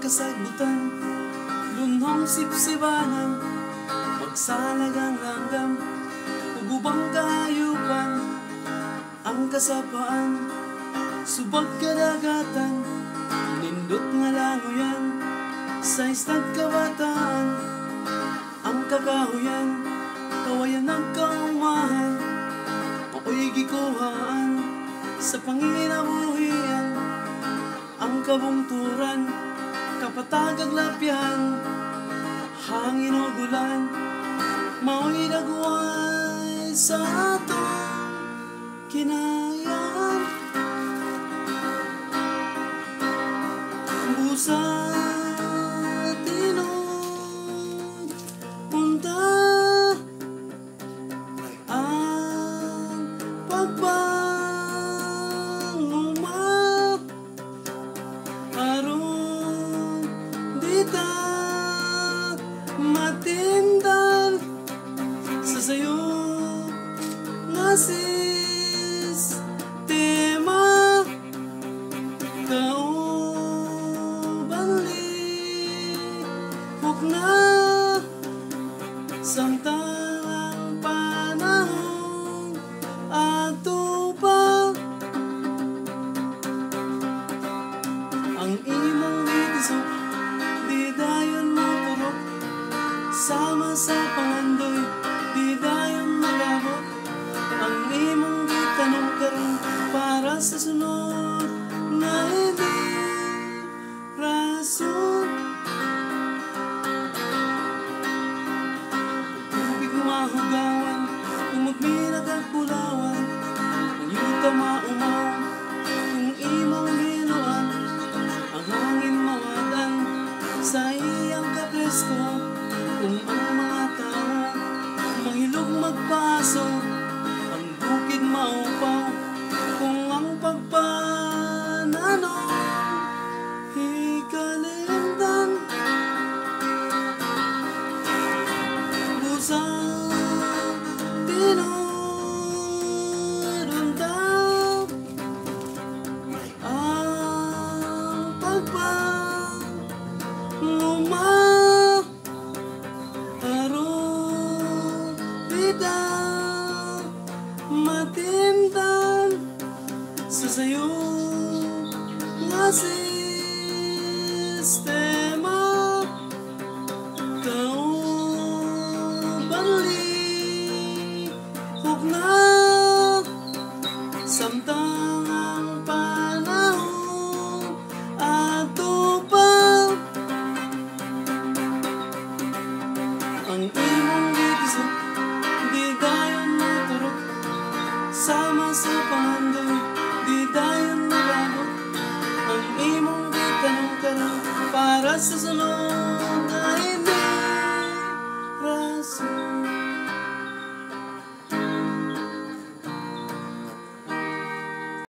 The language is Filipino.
kasagutan, lunhong sipsibanan, magsalagang langgam, ugubang kahayupan, ang kasapaan, subag kadagatan, nindot nga langoyan, sa istag kabataan, ang kakahuyan, kawayan ng kaumahan, ako'y gikuhaan, sa panginabuhian, ang kabungturan, kapatagag lapyan, hangin o gulan, mao'y dagway sa atong kinayaan. Busa tinod punta ang pagpanguma aron dita matindan sa sayo nga sistema kaubanlihok na samtang panahon ato pa ang imong gitisok di dayon mo turok sama sa pangandoy di dayon malabot ang imong gitanong karon para sa sunod na hindi rason. Tubig mahugawan kung magmina kang pulawan, ang yuta maumaw kung imong hinuan, ang hangin mawadan sa iyang kapresko, kung ang mga tao manghilog magpaso, ang bukid maupaw kung ang pagpanano hikalimtan. Busa tinurundaw ang pagpanguma aron bida matindan sa sayo nga sistema kaubanlihok na samtang